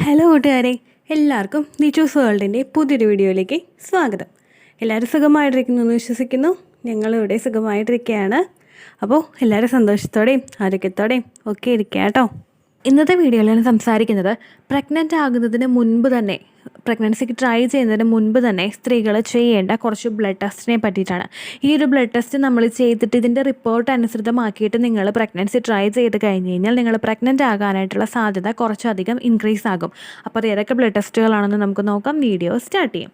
Hello കൂട്ടുകാരെ, എല്ലാവർക്കും the choose വേൾഡിൻ്റെ പുതിയൊരു വീഡിയോയിലേക്ക് സ്വാഗതം. എല്ലാവരും സുഖമായിട്ടിരിക്കുന്നു എന്ന് വിശ്വസിക്കുന്നു. ഞങ്ങളിവിടെ സുഖമായിട്ടിരിക്കുകയാണ്. അപ്പോൾ എല്ലാവരും സന്തോഷത്തോടെയും ആരോഗ്യത്തോടെയും ഒക്കെ ഇരിക്കുക കേട്ടോ. ഇന്നത്തെ വീഡിയോയിൽ ഞാൻ സംസാരിക്കുന്നത് പ്രഗ്നൻ്റ് ആകുന്നതിന് മുൻപ് തന്നെ, പ്രഗ്നൻസിക്ക് ട്രൈ ചെയ്യുന്നതിന് മുൻപ് തന്നെ സ്ത്രീകൾ ചെയ്യേണ്ട കുറച്ച് ബ്ലഡ് ടെസ്റ്റിനെ പറ്റിയിട്ടാണ്. ഈ ഒരു ബ്ലഡ് ടെസ്റ്റ് നമ്മൾ ചെയ്തിട്ട് ഇതിൻ്റെ റിപ്പോർട്ട് അനുസൃതമാക്കിയിട്ട് നിങ്ങൾ പ്രഗ്നൻസി ട്രൈ ചെയ്ത് കഴിഞ്ഞ് കഴിഞ്ഞാൽ നിങ്ങൾ പ്രഗ്നൻ്റ് ആകാനായിട്ടുള്ള സാധ്യത കുറച്ചധികം ഇൻക്രീസ് ആകും. അപ്പോൾ അത് ഏതൊക്കെ ബ്ലഡ് ടെസ്റ്റുകളാണെന്ന് നമുക്ക് നോക്കാം. വീഡിയോ സ്റ്റാർട്ട് ചെയ്യാം.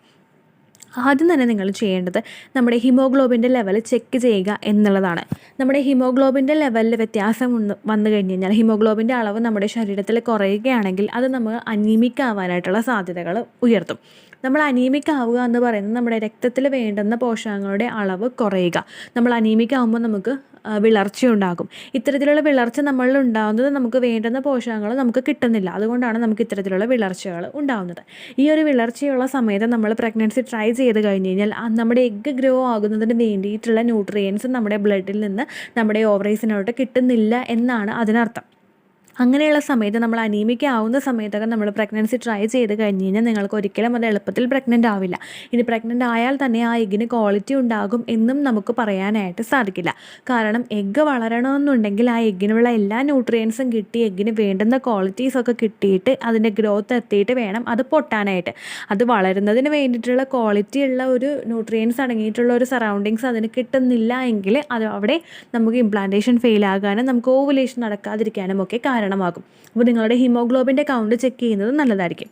ആദ്യം തന്നെ നിങ്ങൾ ചെയ്യേണ്ടത് നമ്മുടെ ഹിമോഗ്ലോബിൻ്റെ ലെവൽ ചെക്ക് ചെയ്യുക എന്നുള്ളതാണ്. നമ്മുടെ ഹിമോഗ്ലോബിൻ്റെ ലെവലിൽ വ്യത്യാസം വന്നു കഴിഞ്ഞ് കഴിഞ്ഞാൽ, ഹിമോഗ്ലോബിൻ്റെ അളവ് നമ്മുടെ ശരീരത്തിൽ കുറയുകയാണെങ്കിൽ അത് നമ്മൾ അനീമിക് ആവാനായിട്ടുള്ള സാധ്യതകൾ ഉയർത്തും. നമ്മൾ അനീമിക് ആവുക എന്ന് പറയുന്നത് നമ്മുടെ രക്തത്തിൽ വേണ്ടുന്ന പോഷകങ്ങളുടെ അളവ് കുറയുക. നമ്മൾ അനീമിക് ആകുമ്പോൾ നമുക്ക് വിളർച്ചയുണ്ടാകും. ഇത്തരത്തിലുള്ള വിളർച്ച നമ്മളിൽ ഉണ്ടാകുന്നത് നമുക്ക് വേണ്ടുന്ന പോഷകങ്ങൾ നമുക്ക് കിട്ടുന്നില്ല. അതുകൊണ്ടാണ് നമുക്ക് ഇത്തരത്തിലുള്ള വിളർച്ചകൾ ഉണ്ടാകുന്നത്. ഈ ഒരു വിളർച്ചയുള്ള സമയത്ത് നമ്മൾ പ്രഗ്നൻസി ട്രൈ ചെയ്ത് കഴിഞ്ഞ് കഴിഞ്ഞാൽ നമ്മുടെ എഗ്ഗ് ഗ്രോ ആകുന്നതിന് വേണ്ടിയിട്ടുള്ള ന്യൂട്രിയൻസ് നമ്മുടെ ബ്ലഡിൽ നിന്ന് നമ്മുടെ ഓവറീസിനോട്ട് കിട്ടുന്നില്ല എന്നാണ് അതിനർത്ഥം. അങ്ങനെയുള്ള സമയത്ത് നമ്മൾ അനീമിക് ആവുന്ന സമയത്തൊക്കെ നമ്മൾ പ്രഗ്നൻസി ട്രൈ ചെയ്ത് കഴിഞ്ഞ് കഴിഞ്ഞാൽ നിങ്ങൾക്ക് ഒരിക്കലും അത് എളുപ്പത്തിൽ പ്രഗ്നൻ്റ് ആവില്ല. ഇനി പ്രഗ്നൻ്റ് ആയാൽ തന്നെ ആ എഗ്ഗിന് ക്വാളിറ്റി ഉണ്ടാകും എന്നും നമുക്ക് പറയാനായിട്ട് സാധിക്കില്ല. കാരണം എഗ്ഗ് വളരണമെന്നുണ്ടെങ്കിൽ ആ എഗ്ഗിനുള്ള എല്ലാ ന്യൂട്രിയൻസും കിട്ടി, എഗ്ഗിന് വേണ്ടുന്ന ക്വാളിറ്റീസൊക്കെ കിട്ടിയിട്ട് അതിൻ്റെ ഗ്രോത്ത് എത്തിയിട്ട് വേണം അത് പൊട്ടാനായിട്ട്. അത് വളരുന്നതിന് വേണ്ടിയിട്ടുള്ള ക്വാളിറ്റി ഉള്ള ഒരു ന്യൂട്രിയൻസ് അടങ്ങിയിട്ടുള്ള ഒരു സറൗണ്ടിങ്സ് അതിന് കിട്ടുന്നില്ല എങ്കിൽ അത് അവിടെ നമുക്ക് ഇംപ്ലാന്റേഷൻ ഫെയിൽ ആകാനും നമുക്ക് ഓവുലേഷൻ നടക്കാതിരിക്കാനും ഒക്കെ കാരണമാകും. അപ്പോൾ നിങ്ങളുടെ ഹിമോഗ്ലോബിൻ്റെ കൗണ്ട് ചെക്ക് ചെയ്യുന്നത് നല്ലതായിരിക്കും.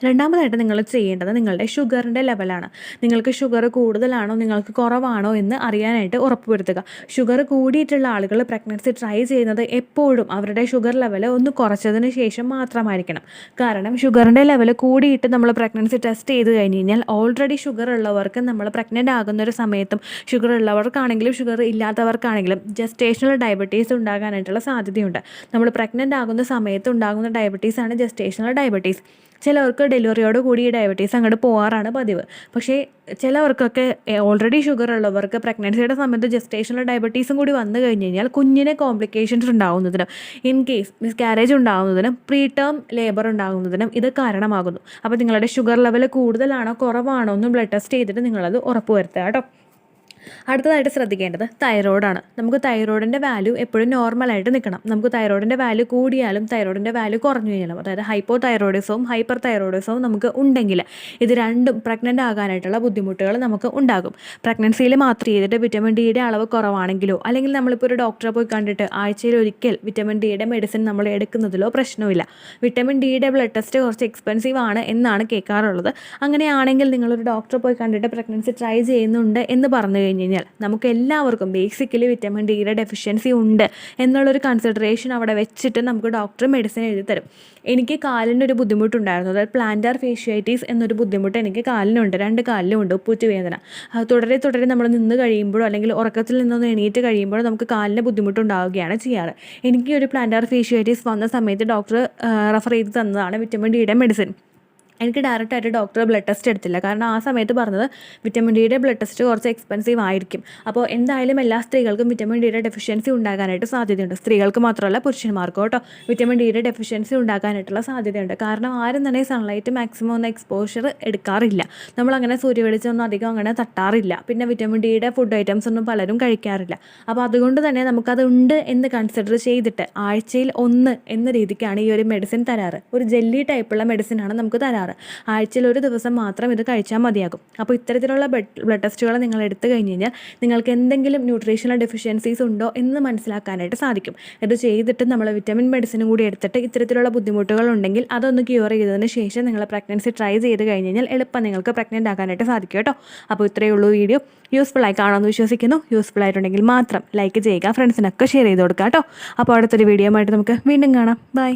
രണ്ടാമതായിട്ട് നിങ്ങൾ ചെയ്യേണ്ടത് നിങ്ങളുടെ ഷുഗറിൻ്റെ ലെവലാണ്. നിങ്ങൾക്ക് ഷുഗർ കൂടുതലാണോ നിങ്ങൾക്ക് കുറവാണോ എന്ന് അറിയാനായിട്ട് ഉറപ്പുവരുത്തുക. ഷുഗർ കൂടിയിട്ടുള്ള ആളുകൾ പ്രഗ്നൻസി ട്രൈ ചെയ്യുന്നത് എപ്പോഴും അവരുടെ ഷുഗർ ലെവൽ ഒന്ന് കുറച്ചതിന് ശേഷം മാത്രമായിരിക്കണം. കാരണം ഷുഗറിൻ്റെ ലെവൽ കൂടിയിട്ട് നമ്മൾ പ്രഗ്നൻസി ടെസ്റ്റ് ചെയ്ത് കഴിഞ്ഞ് കഴിഞ്ഞാൽ ഓൾറെഡി ഷുഗർ ഉള്ളവർക്ക് നമ്മൾ പ്രഗ്നൻ്റ് ആകുന്ന ഒരു സമയത്തും ഷുഗർ ഉള്ളവർക്കാണെങ്കിലും ഷുഗർ ഇല്ലാത്തവർക്കാണെങ്കിലും ജസ്റ്റേഷണൽ ഡയബറ്റീസ് ഉണ്ടാകാനായിട്ടുള്ള സാധ്യതയുണ്ട്. നമ്മൾ പ്രഗ്നൻ്റ് ആകുന്ന സമയത്ത് ഉണ്ടാകുന്ന ഡയബറ്റീസാണ് ജസ്റ്റേഷണൽ ഡയബറ്റീസ്. ചിലവർക്ക് ഡെലിവറിയോട് കൂടി ഈ ഡയബറ്റീസ് അങ്ങോട്ട് പോകാറാണ് പതിവ്. പക്ഷേ ചിലവർക്കൊക്കെ ഓൾറെഡി ഷുഗർ ഉള്ളവർക്ക് പ്രഗ്നൻസിയുടെ സമയത്ത് ജസ്റ്റേഷണൽ ഡയബറ്റീസും കൂടി വന്നു കഴിഞ്ഞ് കഴിഞ്ഞാൽ കുഞ്ഞിന് കോംപ്ലിക്കേഷൻസ് ഉണ്ടാകുന്നതിനും ഇൻ കേസ് മിസ്കാരേജ് ഉണ്ടാകുന്നതിനും പ്രീ ടേം ലേബർ ഉണ്ടാകുന്നതിനും ഇത് കാരണമാകുന്നു. അപ്പോൾ നിങ്ങളുടെ ഷുഗർ ലെവൽ കൂടുതലാണോ കുറവാണോ എന്ന് ബ്ലഡ് ടെസ്റ്റ് ചെയ്തിട്ട് നിങ്ങളത് ഉറപ്പുവരുത്തുക കേട്ടോ. അടുത്തതായിട്ട് ശ്രദ്ധിക്കേണ്ടത് തൈറോയ്ഡാണ്. നമുക്ക് തൈറോയിഡിൻ്റെ വാല്യൂ എപ്പോഴും നോർമലായിട്ട് നിൽക്കണം. നമുക്ക് തൈറോയിഡിൻ്റെ വാല്യൂ കൂടിയാലും തൈറോയിഡിൻ്റെ വാല്യൂ കുറഞ്ഞു കഴിഞ്ഞാലും, അതായത് ഹൈപ്പോ തൈറോയിഡിസവും ഹൈപ്പർ തൈറോയിഡിസവും നമുക്ക് ഉണ്ടെങ്കിൽ ഇത് രണ്ടും പ്രഗ്നൻ്റ് ആകാനായിട്ടുള്ള ബുദ്ധിമുട്ടുകൾ നമുക്ക് ഉണ്ടാകും. പ്രഗ്നൻസിയിൽ മാത്രം ചെയ്തിട്ട് വിറ്റമിൻ ഡിയുടെ അളവ് കുറവാണെങ്കിലോ അല്ലെങ്കിൽ നമ്മളിപ്പോൾ ഒരു ഡോക്ടറെ പോയി കണ്ടിട്ട് ആഴ്ചയിൽ ഒരിക്കൽ വിറ്റമിൻ ഡിയുടെ മെഡിസിൻ നമ്മൾ എടുക്കുന്നതിലോ പ്രശ്നമില്ല. വിറ്റമിൻ ഡിയുടെ ബ്ലഡ് ടെസ്റ്റ് കുറച്ച് എക്സ്പെൻസീവ് ആണ് എന്നാണ് കേൾക്കാറുള്ളത്. അങ്ങനെയാണെങ്കിൽ നിങ്ങളൊരു ഡോക്ടറെ പോയി കണ്ടിട്ട് പ്രഗ്നൻസി ട്രൈ ചെയ്യുന്നുണ്ട് എന്ന് പറഞ്ഞു കഴിഞ്ഞാൽ നമുക്ക് എല്ലാവർക്കും ബേസിക്കലി വിറ്റമിൻ ഡിയുടെ ഡെഫിഷ്യൻസി ഉണ്ട് എന്നുള്ളൊരു കൺസിഡറേഷൻ അവിടെ വെച്ചിട്ട് നമുക്ക് ഡോക്ടർ മെഡിസിൻ എഴുതി തരും. എനിക്ക് കാലിൻ്റെ ഒരു ബുദ്ധിമുട്ടുണ്ടായിരുന്നു, അതായത് പ്ലാന്റാർ ഫേഷ്യാറ്റിസ് എന്നൊരു ബുദ്ധിമുട്ട് എനിക്ക് കാലിനുണ്ട്, 2 കാലിലും ഉണ്ട്, ഉപ്പൂറ്റ് വേദന. തുടരെ നമ്മൾ നിന്ന് കഴിയുമ്പോഴോ അല്ലെങ്കിൽ ഉറക്കത്തിൽ നിന്നൊന്ന് എണീറ്റ് കഴിയുമ്പോഴോ നമുക്ക് കാലിന് ബുദ്ധിമുട്ടുണ്ടാവുകയാണ് ചെയ്യാറ്. എനിക്ക് ഒരു പ്ലാന്റാർ ഫേഷ്യാറ്റിസ് വന്ന സമയത്ത് ഡോക്ടർ റെഫർ ചെയ്ത് തന്നതാണ് വിറ്റമിൻ ഡിയുടെ മെഡിസിൻ. എനിക്ക് ഡയറക്റ്റായിട്ട് ഡോക്ടർ ബ്ലഡ് ടെസ്റ്റ് എടുത്തില്ല. കാരണം ആ സമയത്ത് പറഞ്ഞത് വിറ്റമിൻ ഡിയുടെ ബ്ലഡ് ടെസ്റ്റ് കുറച്ച് എക്സ്പെൻസീവ് ആയിരിക്കും. അപ്പോൾ എന്തായാലും എല്ലാ സ്ത്രീകൾക്കും വിറ്റമിൻ ഡിയുടെ ഡെഫിഷ്യൻസി ഉണ്ടാകാനായിട്ട് സാധ്യതയുണ്ട്. സ്ത്രീകൾക്ക് മാത്രമല്ല പുരുഷന്മാർക്കും കേട്ടോ വിറ്റമിൻ ഡിയുടെ ഡെഫിഷ്യൻസി ഉണ്ടാകാനായിട്ടുള്ള സാധ്യതയുണ്ട്. കാരണം ആരും തന്നെ സൺലൈറ്റ് മാക്സിമം ഒന്ന് എക്സ്പോഷർ എടുക്കാറില്ല. നമ്മളങ്ങനെ സൂര്യവെളിച്ചമൊന്നും അധികം അങ്ങനെ തട്ടാറില്ല. പിന്നെ വിറ്റമിൻ ഡിയുടെ ഫുഡ് ഐറ്റംസ് ഒന്നും പലരും കഴിക്കാറില്ല. അപ്പോൾ അതുകൊണ്ട് തന്നെ നമുക്കത് ഉണ്ട് എന്ന് കൺസിഡർ ചെയ്തിട്ട് ആഴ്ചയിൽ 1 എന്ന രീതിക്കാണ് ഈ ഒരു മെഡിസിൻ തരാറ്. ഒരു ജെല്ലി ടൈപ്പുള്ള മെഡിസിനാണ് നമുക്ക് തരാറ്. ആഴ്ചയിൽ 1 ദിവസം മാത്രം ഇത് കഴിച്ചാൽ മതിയാകും. അപ്പോൾ ഇത്തരത്തിലുള്ള ബ്ലഡ് ടെസ്റ്റുകൾ നിങ്ങൾ എടുത്തു കഴിഞ്ഞ് കഴിഞ്ഞാൽ നിങ്ങൾക്ക് എന്തെങ്കിലും ന്യൂട്രീഷണൽ ഡെഫിഷ്യൻസീസ് ഉണ്ടോ എന്ന് മനസ്സിലാക്കാനായിട്ട് സാധിക്കും. ഇത് ചെയ്തിട്ട് നമ്മൾ വിറ്റമിൻ മെഡിസിനും കൂടി എടുത്തിട്ട് ഇത്തരത്തിലുള്ള ബുദ്ധിമുട്ടുകൾ ഉണ്ടെങ്കിൽ അതൊന്ന് ക്യൂർ ചെയ്തതിന് ശേഷം നിങ്ങൾ പ്രഗ്നൻസി ട്രൈ ചെയ്ത് കഴിഞ്ഞ് കഴിഞ്ഞാൽ എളുപ്പം നിങ്ങൾക്ക് പ്രഗ്നൻ്റ് ആകാനായിട്ട് സാധിക്കും കേട്ടോ. അപ്പോൾ ഇത്രയേ ഉള്ളൂ വീഡിയോ. യൂസ്ഫുൾ ആയി കാണുമെന്ന് വിശ്വസിക്കുന്നു. യൂസ്ഫുൾ ആയിട്ടുണ്ടെങ്കിൽ മാത്രം ലൈക്ക് ചെയ്യുക, ഫ്രണ്ട്സിനൊക്കെ ഷെയർ ചെയ്ത് കൊടുക്കുക കേട്ടോ. അപ്പോൾ അടുത്തൊരു വീഡിയോ ആയിട്ട് നമുക്ക് വീണ്ടും കാണാം. ബൈ.